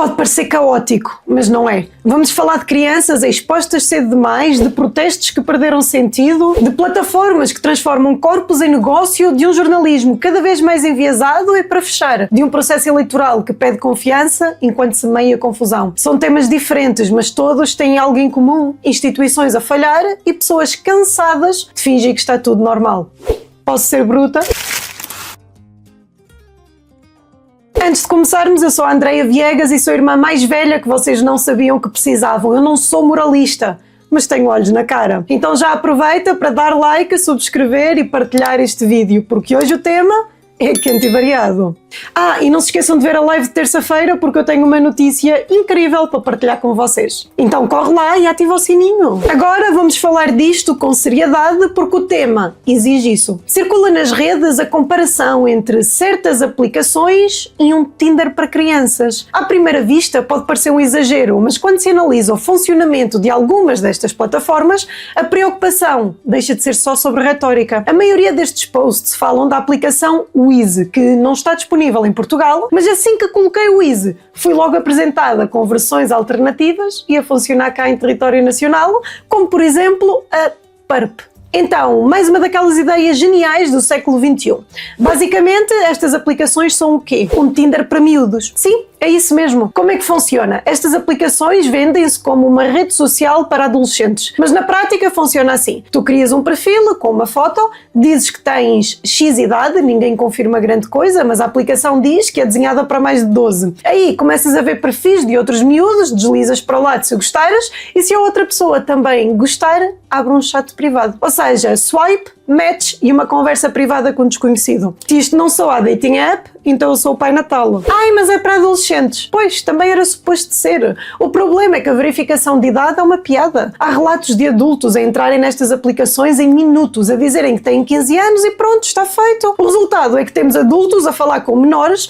Pode parecer caótico, mas não é. Vamos falar de crianças expostas cedo demais, de protestos que perderam sentido, de plataformas que transformam corpos em negócio, de um jornalismo cada vez mais enviesado e, para fechar, de um processo eleitoral que pede confiança enquanto semeia confusão. São temas diferentes, mas todos têm algo em comum: instituições a falhar e pessoas cansadas de fingir que está tudo normal. Posso ser bruta? Antes de começarmos, eu sou a Andreia Viegas e sou a irmã mais velha que vocês não sabiam que precisavam. Eu não sou moralista, mas tenho olhos na cara. Então já aproveita para dar like, subscrever e partilhar este vídeo, porque hoje o tema é quente e variado. E não se esqueçam de ver a live de terça-feira, porque eu tenho uma notícia incrível para partilhar com vocês. Então corre lá e ativa o sininho. Agora vamos falar disto com seriedade, porque o tema exige isso. Circula nas redes a comparação entre certas aplicações e um Tinder para crianças. À primeira vista pode parecer um exagero, mas quando se analisa o funcionamento de algumas destas plataformas, a preocupação deixa de ser só sobre retórica. A maioria destes posts falam da aplicação Wheezy, que não está disponível em Portugal, mas assim que coloquei o Wheezy, fui logo apresentada com versões alternativas e a funcionar cá em território nacional, como por exemplo a Purp. Então, mais uma daquelas ideias geniais do século XXI. Basicamente, estas aplicações são o quê? Um Tinder para miúdos. Sim, é isso mesmo. Como é que funciona? Estas aplicações vendem-se como uma rede social para adolescentes, mas na prática funciona assim. Tu crias um perfil com uma foto, dizes que tens X idade, ninguém confirma grande coisa, mas a aplicação diz que é desenhada para mais de 12. Aí começas a ver perfis de outros miúdos, deslizas para o lado se gostares, e se a outra pessoa também gostar, abre um chat privado. Ou seja, swipe, match e uma conversa privada com um desconhecido. Se isto não sou a dating app, então eu sou o Pai Natal. Mas é para adolescentes. Pois, também era suposto ser. O problema é que a verificação de idade é uma piada. Há relatos de adultos a entrarem nestas aplicações em minutos, a dizerem que têm 15 anos e pronto, está feito. O resultado é que temos adultos a falar com menores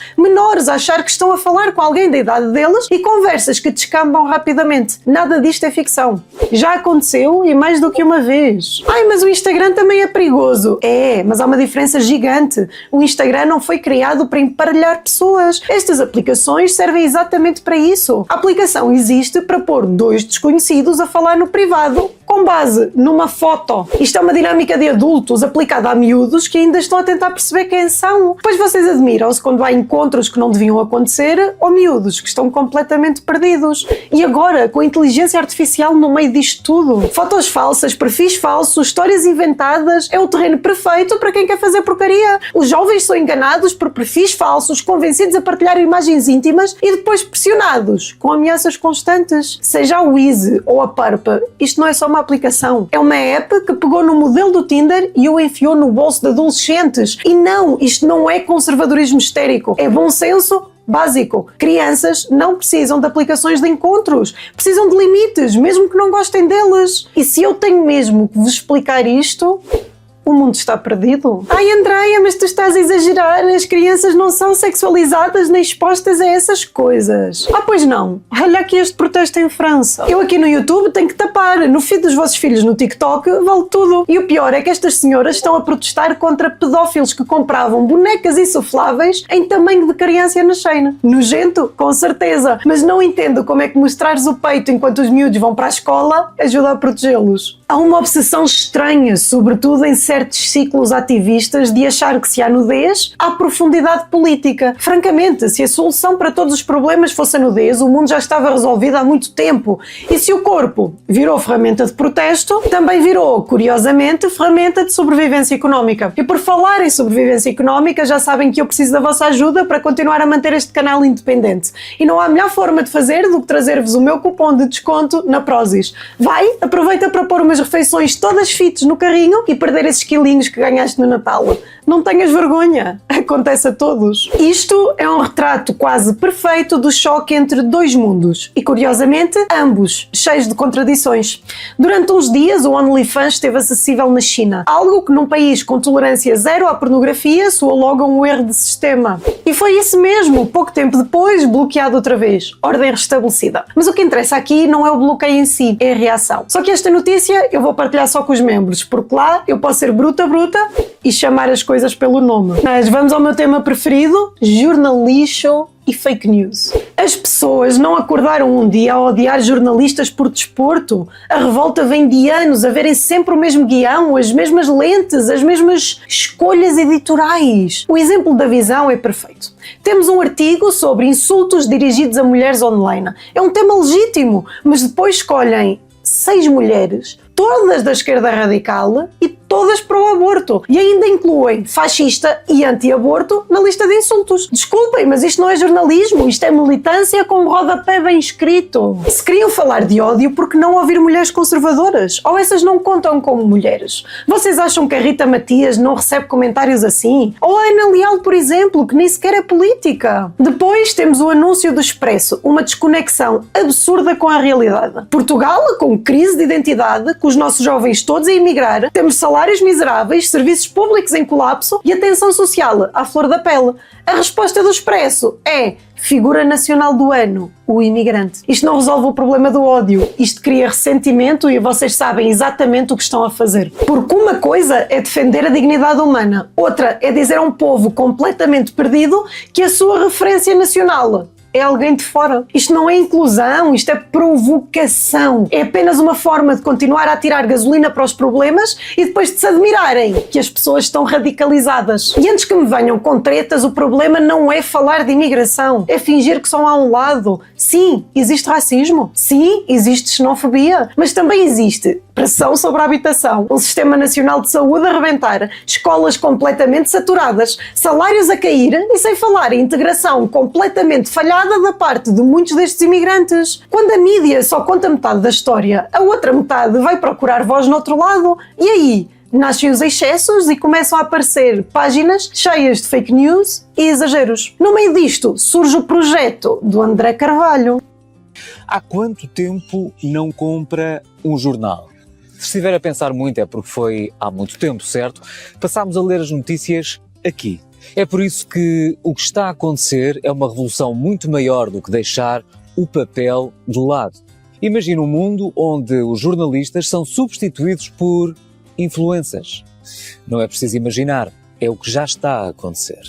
a achar que estão a falar com alguém da idade deles e conversas que descambam rapidamente. Nada disto é ficção. Já aconteceu e mais do que uma vez. Mas o Instagram também é perigoso. Mas há uma diferença gigante. O Instagram não foi criado para emparelhar pessoas. Estas aplicações servem exatamente para isso. A aplicação existe para pôr dois desconhecidos a falar no privado, com base numa foto. Isto é uma dinâmica de adultos aplicada a miúdos que ainda estão a tentar perceber quem são. Pois vocês admiram-se quando há encontros que não deviam acontecer ou miúdos que estão completamente perdidos. E agora, com a inteligência artificial no meio disto tudo, fotos falsas, perfis falsos, histórias inventadas, é o terreno perfeito para quem quer fazer porcaria. Os jovens são enganados por perfis falsos, convencidos a partilhar imagens íntimas e depois pressionados com ameaças constantes. Seja a Wheezy ou a Purp, isto não é só uma aplicação. É uma app que pegou no modelo do Tinder e o enfiou no bolso de adolescentes. E não, isto não é conservadorismo histérico. É bom senso básico. Crianças não precisam de aplicações de encontros. Precisam de limites, mesmo que não gostem deles. E se eu tenho mesmo que vos explicar isto, o mundo está perdido. Andreia, mas tu estás a exagerar. As crianças não são sexualizadas nem expostas a essas coisas. Pois não. Olha aqui este protesto em França. Eu aqui no YouTube tenho que tapar. No feed dos vossos filhos no TikTok vale tudo. E o pior é que estas senhoras estão a protestar contra pedófilos que compravam bonecas insufláveis em tamanho de criança na Shein. Nojento? Com certeza. Mas não entendo como é que mostrares o peito enquanto os miúdos vão para a escola ajuda a protegê-los. Há uma obsessão estranha, sobretudo em certos ciclos ativistas, de achar que se há nudez, há profundidade política. Francamente, se a solução para todos os problemas fosse a nudez, o mundo já estava resolvido há muito tempo. E se o corpo virou ferramenta de protesto, também virou, curiosamente, ferramenta de sobrevivência económica. E por falar em sobrevivência económica, já sabem que eu preciso da vossa ajuda para continuar a manter este canal independente. E não há melhor forma de fazer do que trazer-vos o meu cupom de desconto na Prozis. Aproveita para pôr umas refeições todas fit no carrinho e perder esses quilinhos que ganhaste no Natal. Não tenhas vergonha, acontece a todos. Isto é um retrato quase perfeito do choque entre dois mundos e, curiosamente, ambos cheios de contradições. Durante uns dias, o OnlyFans esteve acessível na China, algo que num país com tolerância zero à pornografia soa logo a um erro de sistema. E foi isso mesmo, pouco tempo depois, bloqueado outra vez. Ordem restabelecida. Mas o que interessa aqui não é o bloqueio em si, é a reação. Só que esta notícia eu vou partilhar só com os membros, porque lá eu posso ser bruta e chamar as coisas pelo nome. Mas vamos ao meu tema preferido, jornalixo e fake news. As pessoas não acordaram um dia a odiar jornalistas por desporto. A revolta vem de anos a verem sempre o mesmo guião, as mesmas lentes, as mesmas escolhas editorais. O exemplo da Visão é perfeito. Temos um artigo sobre insultos dirigidos a mulheres online. É um tema legítimo, mas depois escolhem 6 mulheres, todas da esquerda radical e todas para o aborto. E ainda incluem fascista e anti-aborto na lista de insultos. Desculpem, mas isto não é jornalismo, isto é militância com um rodapé bem escrito. Se queriam falar de ódio, por que não ouvir mulheres conservadoras? Ou essas não contam como mulheres? Vocês acham que a Rita Matias não recebe comentários assim? Ou a Ana Leal, por exemplo, que nem sequer é política? Depois temos o anúncio do Expresso, uma desconexão absurda com a realidade. Portugal, com crise de identidade, com os nossos jovens todos a emigrar, temos salários miseráveis, serviços públicos em colapso e atenção social à flor da pele. A resposta do Expresso é figura nacional do ano, o imigrante. Isto não resolve o problema do ódio, isto cria ressentimento e vocês sabem exatamente o que estão a fazer. Porque uma coisa é defender a dignidade humana, outra é dizer a um povo completamente perdido que a sua referência nacional é alguém de fora. Isto não é inclusão, isto é provocação. É apenas uma forma de continuar a tirar gasolina para os problemas e depois de se admirarem que as pessoas estão radicalizadas. E antes que me venham com tretas, o problema não é falar de imigração, é fingir que só há um lado. Sim, existe racismo. Sim, existe xenofobia. Mas também existe pressão sobre a habitação, um sistema nacional de saúde a rebentar, escolas completamente saturadas, salários a cair e sem falar em integração completamente falhada da parte de muitos destes imigrantes. Quando a mídia só conta metade da história, a outra metade vai procurar voz no outro lado. E aí? Nascem os excessos e começam a aparecer páginas cheias de fake news e exageros. No meio disto surge o projeto do André Carvalho. Há quanto tempo não compra um jornal? Se estiver a pensar muito é porque foi há muito tempo, certo? Passámos a ler as notícias aqui. É por isso que o que está a acontecer é uma revolução muito maior do que deixar o papel de lado. Imagina um mundo onde os jornalistas são substituídos por influencers. Não é preciso imaginar, é o que já está a acontecer.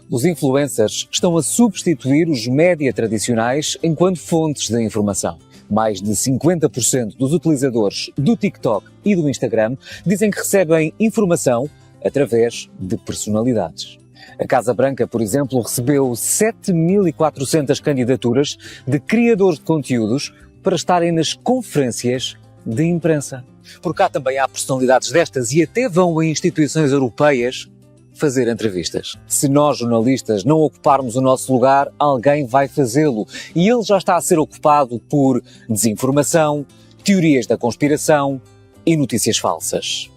Os influencers estão a substituir os média tradicionais enquanto fontes de informação. Mais de 50% dos utilizadores do TikTok e do Instagram dizem que recebem informação através de personalidades. A Casa Branca, por exemplo, recebeu 7.400 candidaturas de criadores de conteúdos para estarem nas conferências de imprensa. Por cá também há personalidades destas e até vão a instituições europeias fazer entrevistas. Se nós, jornalistas, não ocuparmos o nosso lugar, alguém vai fazê-lo. E ele já está a ser ocupado por desinformação, teorias da conspiração e notícias falsas.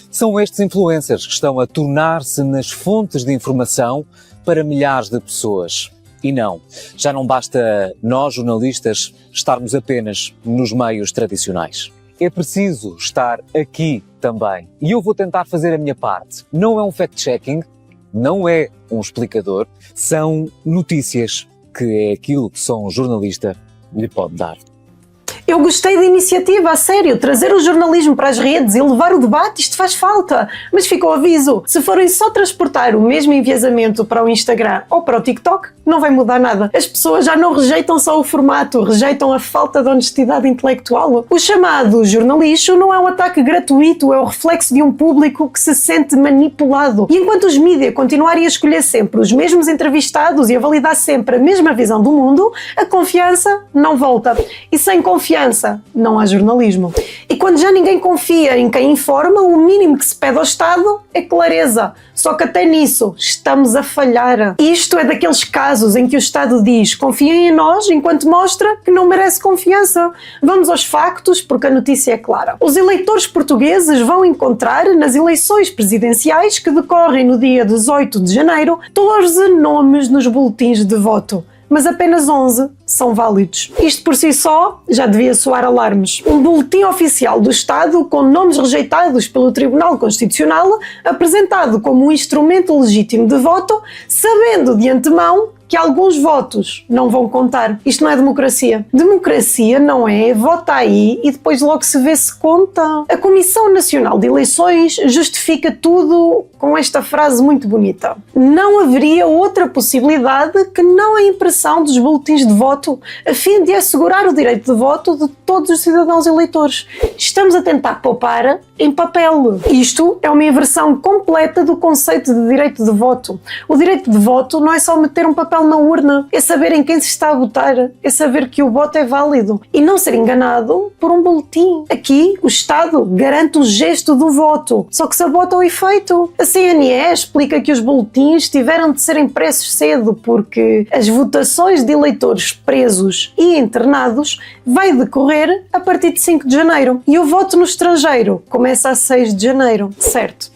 São estes influencers que estão a tornar-se nas fontes de informação para milhares de pessoas. E não, já não basta nós, jornalistas, estarmos apenas nos meios tradicionais. É preciso estar aqui também. E eu vou tentar fazer a minha parte. Não é um fact-checking, não é um explicador, são notícias, que é aquilo que só um jornalista lhe pode dar. Eu gostei da iniciativa, a sério, trazer o jornalismo para as redes e levar o debate, isto faz falta. Mas fica o aviso, se forem só transportar o mesmo enviesamento para o Instagram ou para o TikTok, não vai mudar nada. As pessoas já não rejeitam só o formato, rejeitam a falta de honestidade intelectual. O chamado jornalixo não é um ataque gratuito, é o reflexo de um público que se sente manipulado. E enquanto os mídias continuarem a escolher sempre os mesmos entrevistados e a validar sempre a mesma visão do mundo, a confiança não volta. E sem confiança não há jornalismo. E quando já ninguém confia em quem informa, o mínimo que se pede ao Estado é clareza. Só que até nisso estamos a falhar. Isto é daqueles casos em que o Estado diz confiem em nós, enquanto mostra que não merece confiança. Vamos aos factos, porque a notícia é clara. Os eleitores portugueses vão encontrar nas eleições presidenciais que decorrem no dia 18 de janeiro 14 nomes nos boletins de voto. Mas apenas 11 são válidos. Isto por si só já devia soar alarmes. Um boletim oficial do Estado com nomes rejeitados pelo Tribunal Constitucional, apresentado como um instrumento legítimo de voto, sabendo de antemão que alguns votos não vão contar. Isto não é democracia. Democracia não é vota aí e depois logo se vê se conta. A Comissão Nacional de Eleições justifica tudo com esta frase muito bonita. Não haveria outra possibilidade que não a impressão dos boletins de voto a fim de assegurar o direito de voto de todos os cidadãos eleitores. Estamos a tentar poupar em papel. Isto é uma inversão completa do conceito de direito de voto. O direito de voto não é só meter um papel na urna, é saber em quem se está a votar, é saber que o voto é válido e não ser enganado por um boletim. Aqui, o Estado garante o gesto do voto, só que sabota o efeito. A CNE explica que os boletins tiveram de ser impressos cedo porque as votações de eleitores presos e internados vai decorrer a partir de 5 de janeiro e o voto no estrangeiro começa a 6 de janeiro, certo?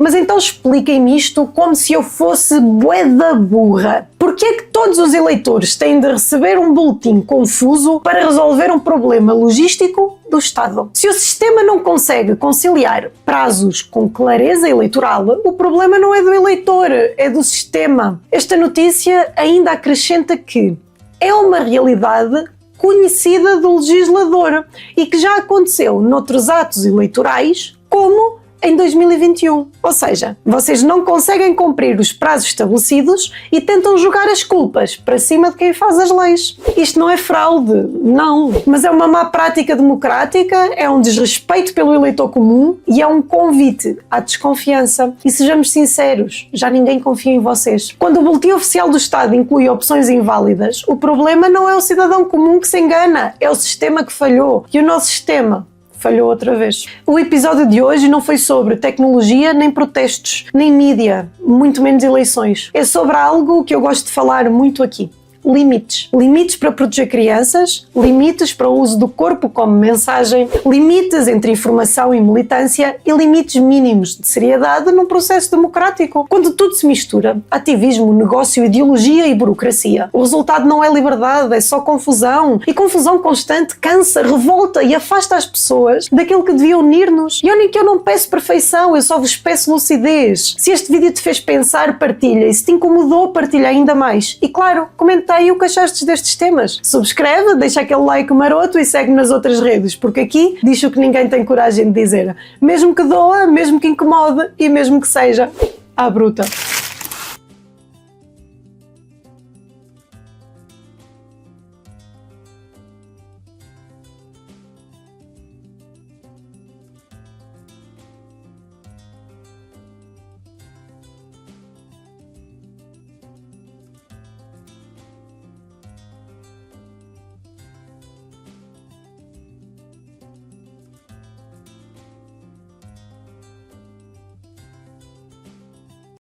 Mas então expliquem-me isto como se eu fosse bué da burra. Porquê é que todos os eleitores têm de receber um boletim confuso para resolver um problema logístico do Estado? Se o sistema não consegue conciliar prazos com clareza eleitoral, o problema não é do eleitor, é do sistema. Esta notícia ainda acrescenta que é uma realidade conhecida do legislador e que já aconteceu noutros atos eleitorais, como em 2021. Ou seja, vocês não conseguem cumprir os prazos estabelecidos e tentam jogar as culpas para cima de quem faz as leis. Isto não é fraude, não. Mas é uma má prática democrática, é um desrespeito pelo eleitor comum e é um convite à desconfiança. E sejamos sinceros, já ninguém confia em vocês. Quando o Boletim Oficial do Estado inclui opções inválidas, o problema não é o cidadão comum que se engana, é o sistema que falhou. E o nosso sistema falhou outra vez. O episódio de hoje não foi sobre tecnologia, nem protestos, nem mídia, muito menos eleições. É sobre algo que eu gosto de falar muito aqui. Limites. Limites para proteger crianças, limites para o uso do corpo como mensagem, limites entre informação e militância e limites mínimos de seriedade num processo democrático. Quando tudo se mistura, ativismo, negócio, ideologia e burocracia, o resultado não é liberdade, é só confusão. E confusão constante cansa, revolta e afasta as pessoas daquilo que devia unir-nos. E olhem que eu não peço perfeição, eu só vos peço lucidez. Se este vídeo te fez pensar, partilha. E se te incomodou, partilha ainda mais. E claro, comenta aí o que achaste destes temas. Subscreve, deixa aquele like maroto e segue nas outras redes, porque aqui diz o que ninguém tem coragem de dizer. Mesmo que doa, mesmo que incomode e mesmo que seja à bruta.